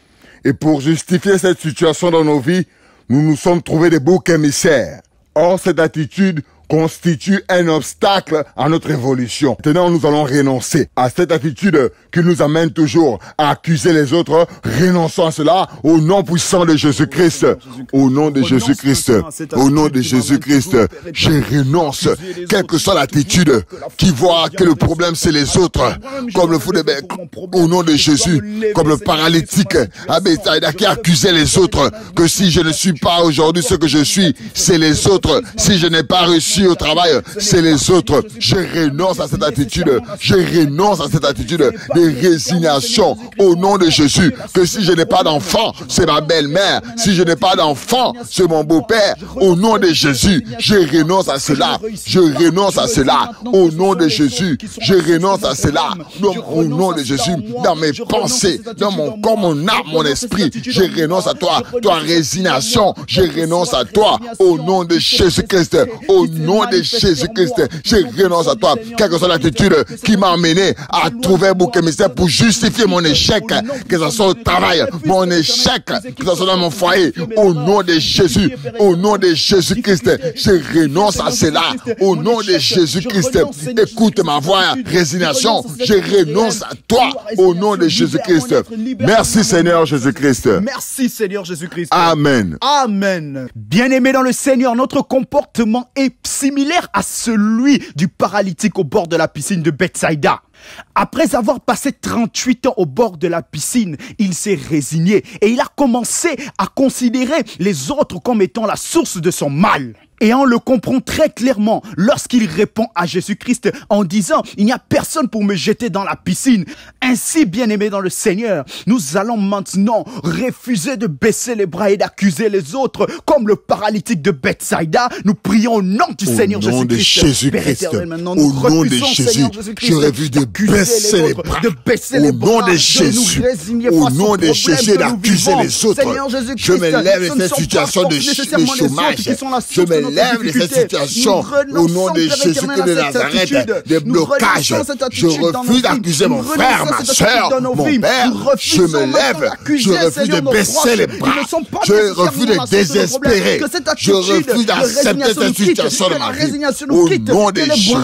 Et pour justifier cette situation dans nos vies, nous nous sommes trouvés des boucs émissaires. Or, cette attitude constitue un obstacle à notre évolution. Maintenant, nous allons renoncer à cette attitude qui nous amène toujours à accuser les autres. Renonçons à cela au nom puissant de Jésus-Christ. Au nom de Jésus-Christ. Au nom de Jésus-Christ. Je renonce. Quelle que soit l'attitude qui voit que le problème c'est les autres. Comme le fou de bec. Au nom de Jésus. Comme le paralytique à Bethsaïda qui accusait les autres. Que si je ne suis pas aujourd'hui ce que je suis, c'est les autres. Si je n'ai pas reçu au travail, c'est les autres. Je renonce à cette attitude. Je renonce à cette attitude de résignation au nom de Jésus. Que si je n'ai pas d'enfant, c'est ma belle-mère. Si je n'ai pas d'enfant, c'est mon beau-père. Au nom de Jésus, je renonce à cela. Je renonce à cela. Au nom de Jésus, je renonce à cela. Au nom de Jésus, dans mes pensées, dans mon corps, mon âme, mon esprit, je renonce à toi. Toi, résignation, je renonce à toi. Au nom de Jésus-Christ. Au nom de Jésus-Christ, je renonce à toi. Quelle que soit l'attitude qui m'a amené à trouver un bouc émissaire pour justifier mon échec, que ce soit au travail, mon échec, que ce soit dans mon foyer, au nom de Jésus, au nom de Jésus-Christ, je renonce à cela. Au nom de Jésus-Christ, écoute ma voix, résignation, je renonce à toi, au nom de Jésus-Christ. Merci Seigneur Jésus-Christ. Merci Seigneur Jésus-Christ. Amen. Amen. Bien-aimé dans le Seigneur, notre comportement est similaire à celui du paralytique au bord de la piscine de Bethsaïda. Après avoir passé 38 ans au bord de la piscine, il s'est résigné et il a commencé à considérer les autres comme étant la source de son mal. Et on le comprend très clairement lorsqu'il répond à Jésus-Christ en disant « Il n'y a personne pour me jeter dans la piscine ». Ainsi, bien-aimés dans le Seigneur, nous allons maintenant refuser de baisser les bras et d'accuser les autres. Comme le paralytique de Bethsaïda, nous prions au nom du Seigneur Jésus-Christ. Au nom de Jésus-Christ. Au nom de Jésus, je refuse de baisser les bras. Au nom de Jésus. Au nom de Jésus, d'accuser les autres. Je me lève de cette situation de chômage. Je me lève de cette situation au nom de Jésus-Christ de Nazareth, de blocage. Je refuse d'accuser mon frère, ma soeur, mon père. Je me lève. Je refuse de baisser les bras. Je refuse de désespérer. Je refuse d'accepter cette situation de ma vie. Au nom de Jésus.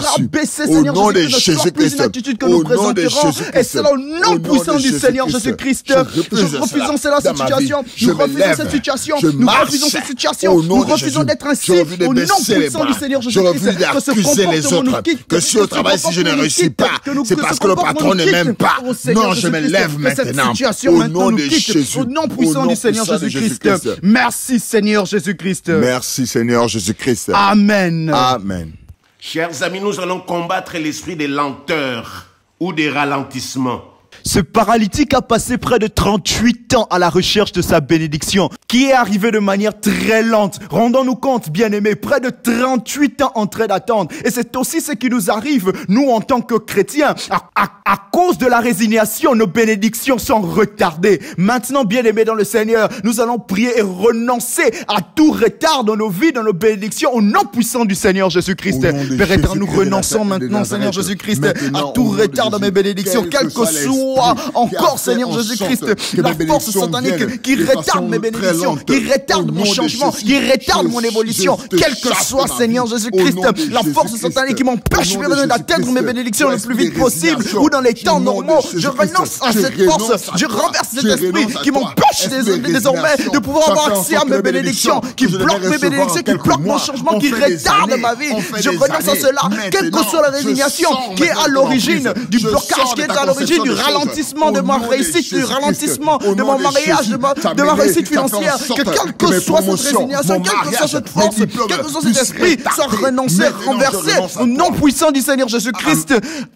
Au nom de Jésus-Christ. Au nom de Jésus-Christ. Et c'est au nom puissant du Seigneur Jésus-Christ. Nous refusons cette situation. Nous refusons cette situation. Nous refusons cette situation. Nous refusons d'être ainsi. refuse de Au nom baisser les puissant bras. du Seigneur Je Jésus-Christ, refuse que ce d'accuser les comportement nous autres. quitte, Que si au ce travail, si je ne comportement nous réussis quitte, pas, que nous- c'est que parce ce que le comportement patron nous ne m'aime quitte. pas. Au Seigneur Non, je me Jésus-Christ, lève que cette maintenant. situation Au maintenant nom nous de quitte. Jésus. Au nom Au puissant nom du Seigneur puissant de Jésus-Christ. Jésus-Christ. Merci Seigneur Jésus-Christ. Merci Seigneur Jésus-Christ. Amen. Amen. Chers amis, nous allons combattre l'esprit des lenteurs ou des ralentissements. Ce paralytique a passé près de 38 ans à la recherche de sa bénédiction, qui est arrivée de manière très lente. Rendons-nous compte, bien-aimés, près de 38 ans en train d'attendre. Et c'est aussi ce qui nous arrive, nous, en tant que chrétiens. À cause de la résignation, nos bénédictions sont retardées. Maintenant, bien-aimés dans le Seigneur, nous allons prier et renoncer à tout retard dans nos vies, dans nos bénédictions, au nom puissant du Seigneur Jésus-Christ. Père éternel, nous renonçons maintenant, Seigneur Jésus-Christ, à tout retard dans mes bénédictions, quel que soit encore, Seigneur Jésus-Christ, la force satanique qui retarde mes bénédictions, qui retarde mon changement, qui retarde mon évolution, quel que soit, Seigneur Jésus-Christ, la force satanique qui m'empêche d'atteindre mes bénédictions le plus vite possible ou dans les temps normaux, je renonce à cette force, je renverse cet esprit qui m'empêche désormais de pouvoir avoir accès à mes bénédictions, qui bloque mes bénédictions, qui bloque mon changement, qui retarde ma vie. Je renonce à cela, quelle que soit la résignation qui est à l'origine du blocage, qui est à l'origine du ralentissement de ma réussite, du ralentissement de mon mariage, de ma réussite financière, que quelle que soit cette résignation, quelle que soit cette force, quel que soit cet esprit, soit renoncé, renversé au nom puissant du Seigneur Jésus-Christ.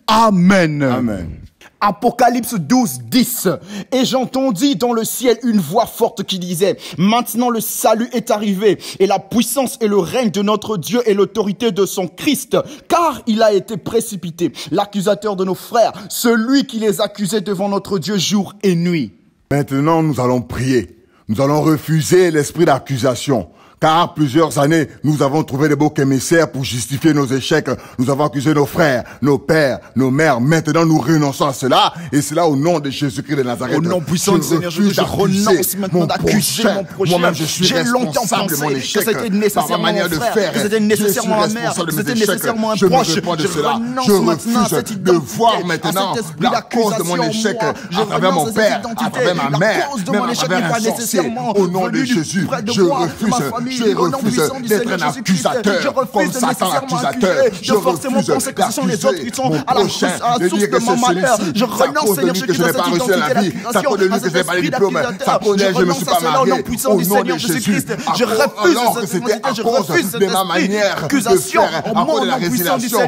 Amen. Amen. Apocalypse 12, 10. Et j'entendis dans le ciel une voix forte qui disait: maintenant le salut est arrivé, et la puissance et le règne de notre Dieu et l'autorité de son Christ, car il a été précipité, l'accusateur de nos frères, celui qui les accusait devant notre Dieu jour et nuit. Maintenant, nous allons prier. Nous allons refuser l'esprit d'accusation. Car plusieurs années, nous avons trouvé des beaux émissaires pour justifier nos échecs. Nous avons accusé nos frères, nos pères, nos mères. Maintenant, nous renonçons à cela. Et cela au nom de Jésus-Christ de Nazareth. Au nom puissant du Seigneur Jésus, je renonce maintenant d'accuser mon prochain. Moi-même, je suis responsable de mon échec. Que c'était nécessairement par ma manière mon de frère, faire. que c'était nécessairement ma mère, que c'était nécessairement un proche. Je refuse de voir maintenant la cause de mon échec à travers mon père, à travers ma mère, même à travers un sorcier. Au nom de Jésus, je refuse d'être un accusateur comme Satan accusateur. Je refuse d'accuser mon prochain, de dire que c'est celui-ci, à cause de lui que je n'ai pas reçu la vie, c'est à cause de lui que je n'ai pas les diplômes, c'est à cause de lui que je ne me suis pas marié. Au nom de Jésus, alors que c'était à cause de ma manière de faire, à cause de la résignation,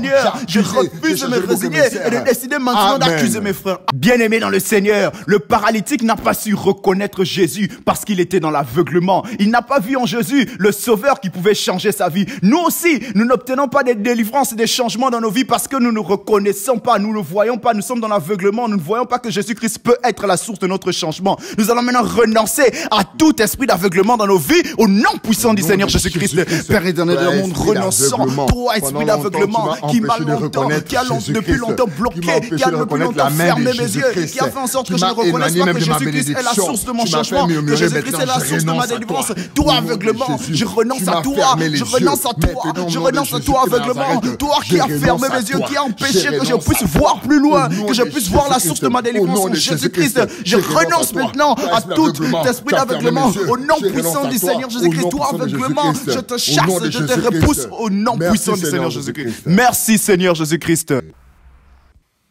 je refuse de me résigner et de décider maintenant d'accuser mes frères. Bien-aimés dans le Seigneur, le paralytique n'a pas su reconnaître Jésus parce qu'il était dans l'aveuglement. Il n'a pas vu en Jésus le Sauveur qui pouvait changer sa vie. Nous aussi, nous n'obtenons pas des délivrances et des changements dans nos vies parce que nous ne reconnaissons pas, nous ne voyons pas, nous sommes dans l'aveuglement, nous ne voyons pas que Jésus-Christ peut être la source de notre changement. Nous allons maintenant renoncer à tout esprit d'aveuglement dans nos vies au nom puissant du Seigneur Jésus-Christ. Père éternel de mon monde, renonçant, toi esprit d'aveuglement qui m'a longtemps, qui a depuis longtemps bloqué, qui a depuis longtemps fermé mes yeux, qui a fait en sorte que je ne reconnaisse pas que Jésus-Christ est la source de mon changement, que Jésus-Christ est la source de ma délivrance. Toi aveuglement, je renonce à toi, je renonce à toi, je renonce à toi aveuglement, toi qui as fermé mes yeux, qui a empêché que je puisse voir plus loin, que je puisse voir la source de ma délivrance en Jésus-Christ. Je renonce maintenant à tout esprit d'aveuglement au nom puissant du Seigneur Jésus-Christ. Toi aveuglement, je te chasse, je te repousse au nom puissant du Seigneur Jésus-Christ. Merci Seigneur Jésus-Christ.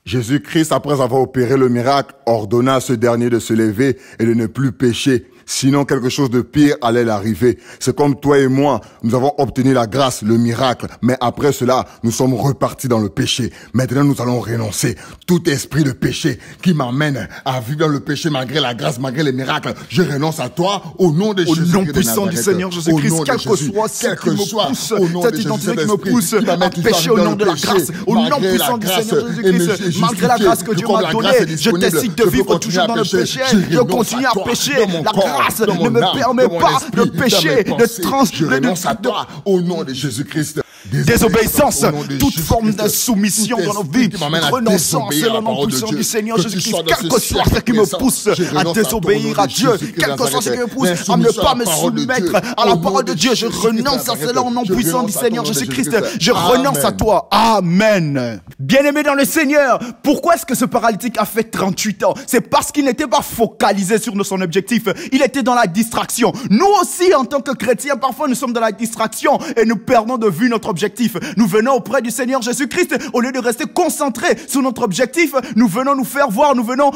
Jésus-Christ, après avoir opéré le miracle, ordonna à ce dernier de se lever et de ne plus pécher. Sinon, quelque chose de pire allait l'arriver. C'est comme toi et moi, nous avons obtenu la grâce, le miracle. Mais après cela, nous sommes repartis dans le péché. Maintenant, nous allons renoncer. Tout esprit de péché qui m'amène à vivre dans le péché malgré la grâce, malgré les miracles, je renonce à toi au nom de Jésus. Au nom puissant du Seigneur Jésus-Christ, quel que soit ce qui me pousse, cette identité qui me pousse à pécher au nom de la grâce, au nom puissant du Seigneur Jésus-Christ, malgré la grâce que Dieu m'a donnée, je décide de vivre toujours dans le péché. Je continue à pécher. La grâce ne me permet pas de pécher, de je renonce à toi au nom de Jésus-Christ. désobéissance, au nom de toute Jésus forme Christ, d'insoumission tout dans nos esprit vies, qui m'amène à renonçant à désobéir cela à la au nom parole de puissant Dieu. du Seigneur Que tu Jésus-Christ, sois dans quel ce que soit ce cercle qui me naissant, pousse je à renonce à ton désobéir nom à de Dieu, Jésus-Christ quel que soit ce qui me pousse à ne pas me soumettre à la parole de Dieu, je renonce à cela au nom puissant du Seigneur Jésus-Christ, je renonce à toi. Amen. Bien-aimé dans le Seigneur, pourquoi est-ce que ce paralytique a fait 38 ans? C'est parce qu'il n'était pas focalisé sur son objectif, il était dans la distraction. Nous aussi, en tant que chrétiens, parfois nous sommes dans la distraction et nous perdons de vue notre objectif. Nous venons auprès du Seigneur Jésus-Christ, au lieu de rester concentrés sur notre objectif, nous venons nous faire voir, nous venons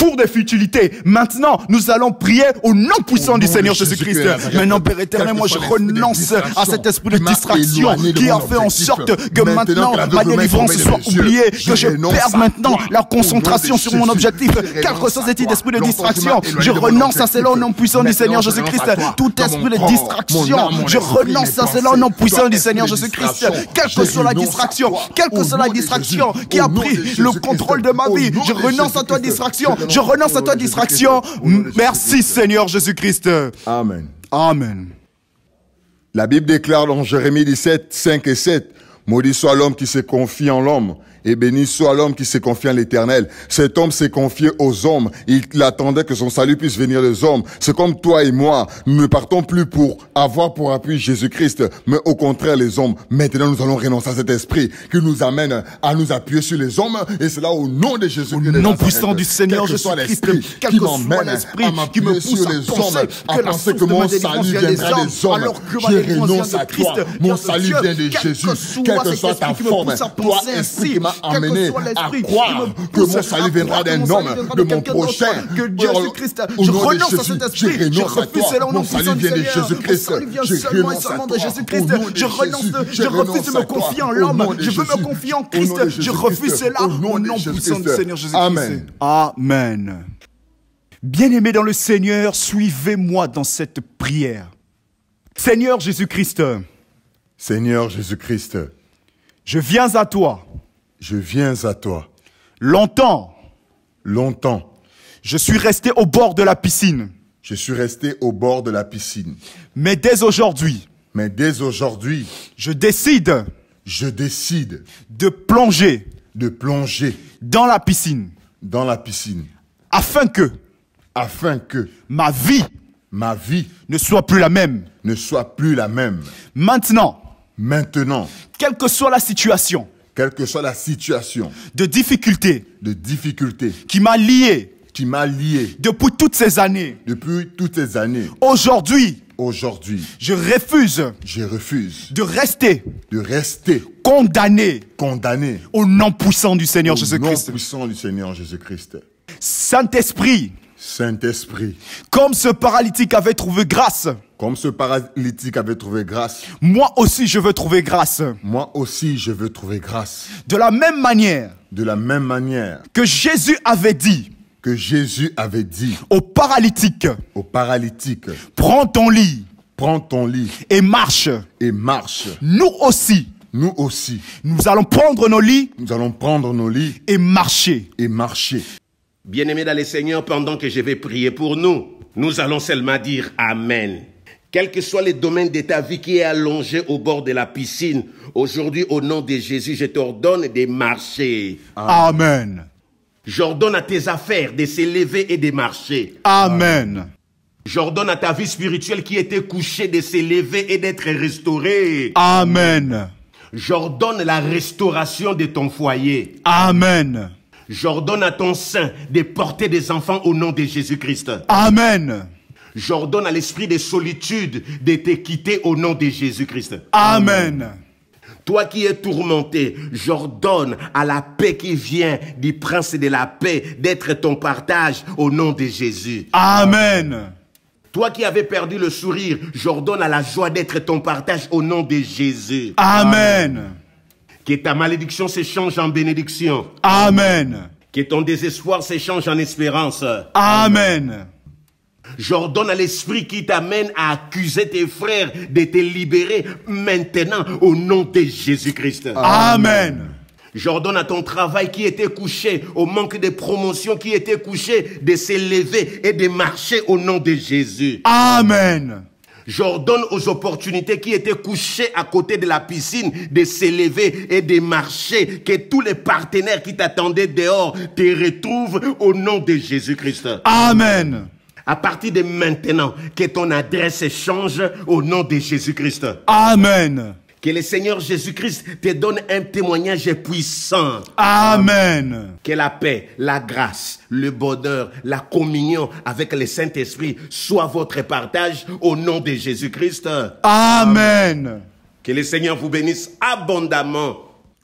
pour des futilités. Maintenant, nous allons prier au nom puissant du Seigneur Jésus-Christ. Maintenant, Père éternel, moi je renonce à cet esprit de distraction qui a fait en sorte que maintenant ma délivrance soit oubliée, que je perde maintenant la concentration sur mon objectif. Quel que soit cet esprit de distraction, je renonce à cela au nom puissant du Seigneur Jésus-Christ. Tout esprit de distraction, je renonce à cela au nom puissant du Seigneur Jésus-Christ. Quelle que soit la distraction, quelle que soit la distraction qui a pris le contrôle de ma vie, je renonce à toi distraction. Je renonce à toi distraction. Merci Seigneur Jésus-Christ. Amen. Amen. La Bible déclare dans Jérémie 17, 5 et 7, « Maudit soit l'homme qui se confie en l'homme, et béni soit l'homme qui se confie en l'Éternel. » Cet homme s'est confié aux hommes. Il attendait que son salut puisse venir des hommes. C'est comme toi et moi. Nous ne partons plus pour avoir pour appui Jésus-Christ, mais au contraire les hommes. Maintenant, nous allons renoncer à cet esprit qui nous amène à nous appuyer sur les hommes. Et c'est là au nom de Jésus-Christ. Au nom puissant du Seigneur Jésus-Christ, quel que soit l'esprit qui me pousse à penser que mon salut viendra des hommes, alors que je renonce à toi. Mon salut vient de Jésus. Quelle que soit ta forme, toi, esprit qui m'a amené à croire que mon salut viendra d'un homme, de mon prochain. Que Jésus-Christ, je renonce à cet esprit, je refuse cela au nom puissant du Seigneur. Mon salut vient seulement et seulement de Jésus-Christ. Je refuse de me confier en l'homme, je veux me confier en Christ. Je refuse cela au nom puissant du Seigneur Jésus-Christ. Amen. Amen. Bien-aimés dans le Seigneur, suivez-moi dans cette prière. Seigneur Jésus-Christ, Seigneur Jésus-Christ, je viens à toi. je viens à toi. Longtemps, Je je suis resté au bord de la piscine. suis resté au bord de la piscine. Mais dès aujourd'hui, Mais dès aujourd'hui, je décide je décide de plonger de plonger dans la piscine dans la piscine afin que afin que ma vie ma vie ne soit plus la même. ne soit plus la même. Maintenant, Maintenant, quelle que soit la situation quelle que soit la situation de difficulté de difficulté qui m'a lié qui m'a lié depuis toutes ces années, depuis toutes ces années, aujourd'hui, aujourd'hui, je refuse je refuse de rester de rester condamné condamné au nom puissant du Seigneur au nom Jésus-Christ. puissant du Seigneur Jésus-Christ. Saint-Esprit, Saint-Esprit, comme ce paralytique avait trouvé grâce, comme ce paralytique avait trouvé grâce, moi aussi je veux trouver grâce. moi aussi je veux trouver grâce. De la même manière De la même manière que Jésus avait dit que Jésus avait dit au paralytique, au paralytique, prends ton lit prends ton lit et marche. et marche. Nous aussi, Nous aussi, nous allons prendre nos lits nous allons prendre nos lits et marcher. et marcher. Bien-aimés dans le Seigneur, pendant que je vais prier pour nous, nous allons seulement dire Amen. Quel que soit le domaine de ta vie qui est allongé au bord de la piscine, aujourd'hui, au nom de Jésus, je t'ordonne de marcher. Amen. J'ordonne à tes affaires de s'élever et de marcher. Amen. J'ordonne à ta vie spirituelle qui était couchée de s'élever et d'être restaurée. Amen. J'ordonne la restauration de ton foyer. Amen. J'ordonne à ton sein de porter des enfants au nom de Jésus-Christ. Amen. J'ordonne à l'esprit de solitude de te quitter au nom de Jésus-Christ. Amen. Toi qui es tourmenté, j'ordonne à la paix qui vient du prince de la paix d'être ton partage au nom de Jésus. Amen. Toi qui avais perdu le sourire, j'ordonne à la joie d'être ton partage au nom de Jésus. Amen. Que ta malédiction s'échange en bénédiction. Amen. Que ton désespoir s'échange en espérance. Amen. J'ordonne à l'esprit qui t'amène à accuser tes frères de te libérer maintenant au nom de Jésus-Christ. Amen. J'ordonne à ton travail qui était couché, au manque de promotion qui était couché, de s'élever et de marcher au nom de Jésus. Amen. J'ordonne aux opportunités qui étaient couchées à côté de la piscine de s'élever et de marcher. Que tous les partenaires qui t'attendaient dehors te retrouvent au nom de Jésus-Christ. Amen. À partir de maintenant, que ton adresse change au nom de Jésus-Christ. Amen. Que le Seigneur Jésus-Christ te donne un témoignage puissant. Amen. Que la paix, la grâce, le bonheur, la communion avec le Saint-Esprit soit votre partage au nom de Jésus-Christ. Amen. Que le Seigneur vous bénisse abondamment.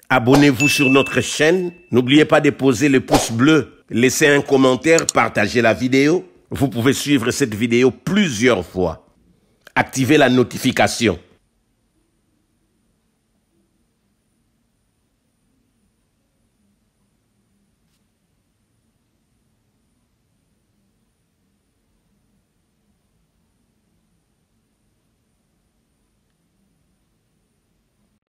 Abonnez-vous sur notre chaîne. N'oubliez pas de poser le pouce bleu. Laissez un commentaire, partagez la vidéo. Vous pouvez suivre cette vidéo plusieurs fois. Activez la notification.